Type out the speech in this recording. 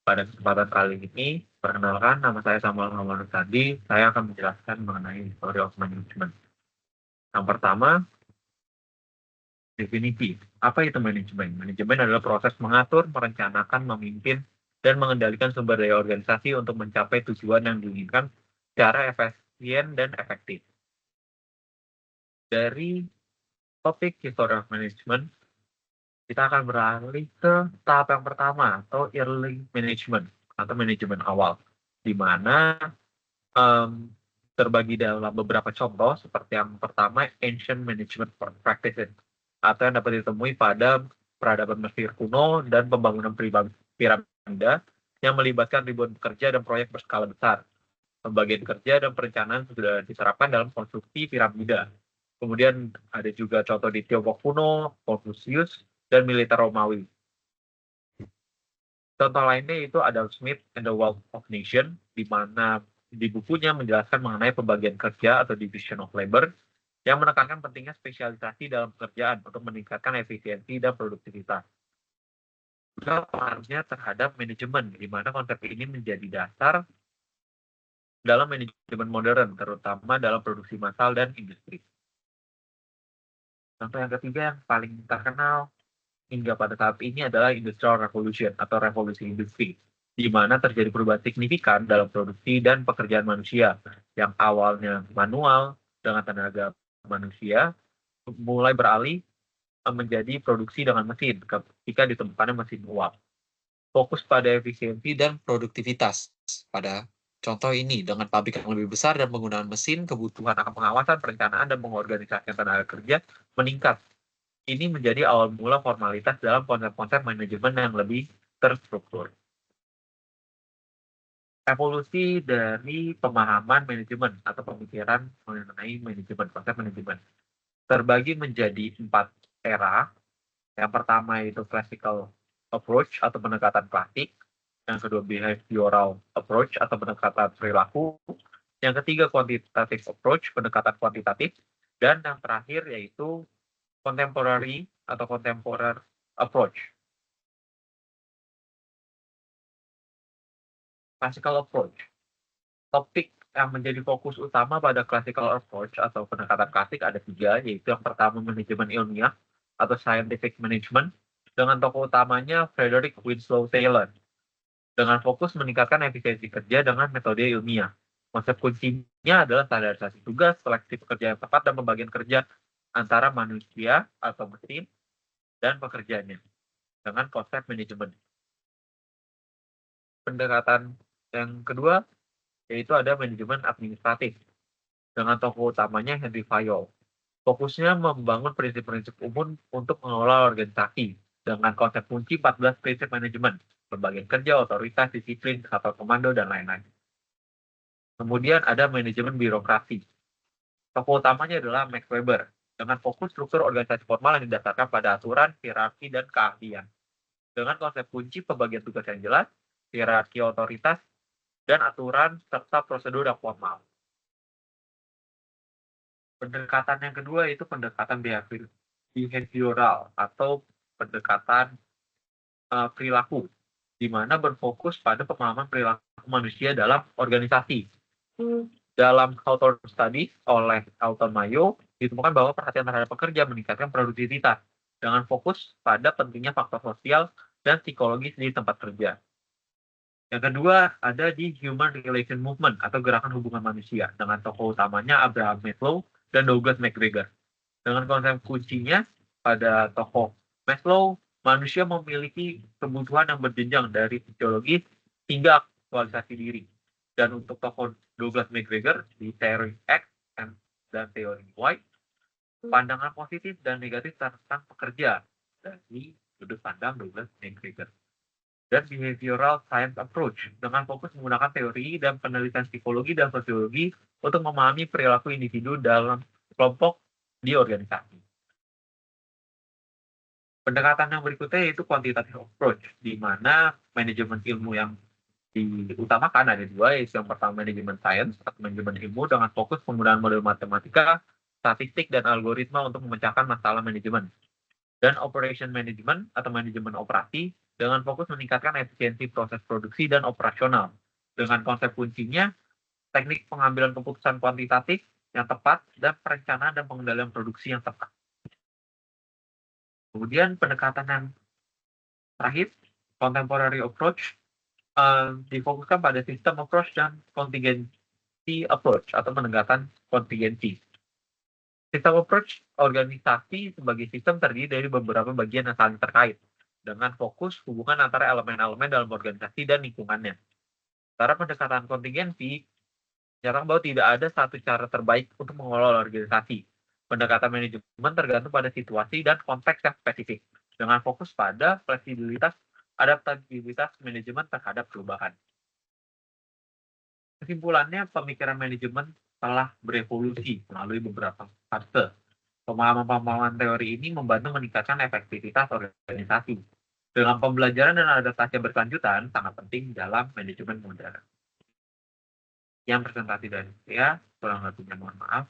Pada kesempatan kali ini, perkenalkan nama saya Samuel Muhammad Sandi. Saya akan menjelaskan mengenai Theory of Management. Yang pertama, definisi. Apa itu manajemen? Manajemen adalah proses mengatur, merencanakan, memimpin, dan mengendalikan sumber daya organisasi untuk mencapai tujuan yang diinginkan secara efisien dan efektif. Dari topik History of Management, kita akan beralih ke tahap yang pertama, atau early management, atau manajemen awal, di mana em, terbagi dalam beberapa contoh, seperti yang pertama, ancient management practices, atau yang dapat ditemui pada peradaban Mesir kuno dan pembangunan piramida yang melibatkan ribuan pekerja dan proyek berskala besar. Pembagian kerja dan perencanaan sudah diterapkan dalam konstruksi piramida. Kemudian ada juga contoh di Tiongkok kuno, Confucius, dan militer Romawi. Contoh lainnya itu Adam Smith and the Wealth of Nation, di mana di bukunya menjelaskan mengenai pembagian kerja atau division of labor yang menekankan pentingnya spesialisasi dalam pekerjaan untuk meningkatkan efisiensi dan produktivitas. Juga pengaruhnya terhadap manajemen, di mana konsep ini menjadi dasar dalam manajemen modern, terutama dalam produksi massal dan industri. Contoh yang ketiga yang paling terkenal hingga pada saat ini adalah Industrial Revolution atau revolusi industri, di mana terjadi perubahan signifikan dalam produksi dan pekerjaan manusia yang awalnya manual dengan tenaga manusia mulai beralih menjadi produksi dengan mesin ketika ditemukannya mesin uap. Fokus pada efisiensi dan produktivitas. Pada contoh ini, dengan pabrik yang lebih besar dan penggunaan mesin, kebutuhan akan pengawasan, perencanaan, dan pengorganisasian tenaga kerja meningkat. Ini menjadi awal mula formalitas dalam konsep-konsep manajemen yang lebih terstruktur. Evolusi dari pemahaman manajemen atau pemikiran mengenai manajemen, konsep manajemen, terbagi menjadi 4 era. Yang pertama itu classical approach atau pendekatan klasik. Yang kedua behavioral approach atau pendekatan perilaku. Yang ketiga quantitative approach, pendekatan kuantitatif. Dan yang terakhir yaitu contemporary atau contemporary approach. Classical approach. Topik yang menjadi fokus utama pada classical approach atau pendekatan klasik ada 3, yaitu yang pertama manajemen ilmiah atau scientific management, dengan tokoh utamanya Frederick Winslow Taylor, dengan fokus meningkatkan efisiensi kerja dengan metode ilmiah. Konsep kuncinya adalah standarisasi tugas, seleksi pekerja yang tepat, dan pembagian kerja antara manusia atau mesin dan pekerjanya dengan konsep manajemen. Pendekatan yang kedua yaitu ada manajemen administratif dengan tokoh utamanya Henry Fayol. Fokusnya membangun prinsip-prinsip umum untuk mengelola organisasi dengan konsep kunci 14 prinsip manajemen, pembagian kerja, otoritas, disiplin, kapal komando, dan lain-lain. Kemudian ada manajemen birokrasi. Tokoh utamanya adalah Max Weber dengan fokus struktur organisasi formal yang didasarkan pada aturan, hierarki, dan keahlian. Dengan konsep kunci pembagian tugas yang jelas, hierarki otoritas, dan aturan serta prosedur yang formal. Pendekatan yang kedua itu pendekatan behavioral atau pendekatan perilaku, di mana berfokus pada pemahaman perilaku manusia dalam organisasi. Dalam Hawthorne Studies oleh Alton Mayo, ditemukan bahwa perhatian terhadap pekerja meningkatkan produktivitas dengan fokus pada pentingnya faktor sosial dan psikologis di tempat kerja. Yang kedua, ada di Human Relation Movement atau gerakan hubungan manusia dengan tokoh utamanya Abraham Maslow dan Douglas McGregor. Dengan konsep kuncinya pada tokoh Maslow, manusia memiliki kebutuhan yang berjenjang dari fisiologis hingga aktualisasi diri. Dan untuk tokoh Douglas McGregor di teori X dan teori Y, pandangan positif dan negatif tentang pekerja dari sudut pandang Douglas McGregor. Dan behavioral science approach dengan fokus menggunakan teori dan penelitian psikologi dan sosiologi untuk memahami perilaku individu dalam kelompok di organisasi. Pendekatan yang berikutnya yaitu quantitative approach, di mana manajemen ilmu yang diutamakan ada 2, yaitu yang pertama manajemen science atau manajemen ilmu dengan fokus penggunaan model matematika, statistik, dan algoritma untuk memecahkan masalah manajemen. Dan operation management atau manajemen operasi dengan fokus meningkatkan efisiensi proses produksi dan operasional. Dengan konsep kuncinya, teknik pengambilan keputusan kuantitatif yang tepat, dan perencanaan dan pengendalian produksi yang tepat. Kemudian pendekatan yang terakhir, contemporary approach, difokuskan pada sistem approach dan contingency approach atau pendekatan kontingensi. Sistem approach organisasi sebagai sistem terdiri dari beberapa bagian yang saling terkait dengan fokus hubungan antara elemen-elemen dalam organisasi dan lingkungannya. Cara pendekatan kontingensi menyatakan bahwa tidak ada satu cara terbaik untuk mengelola organisasi. Pendekatan manajemen tergantung pada situasi dan konteks yang spesifik, dengan fokus pada fleksibilitas, adaptabilitas manajemen terhadap perubahan. Kesimpulannya, pemikiran manajemen telah berevolusi melalui beberapa fase. Pemahaman-pemahaman teori ini membantu meningkatkan efektivitas organisasi. Dengan pembelajaran dan adaptasi yang berkelanjutan, sangat penting dalam manajemen modern. Yang presentasi dari saya, kurang lebihnya mohon maaf.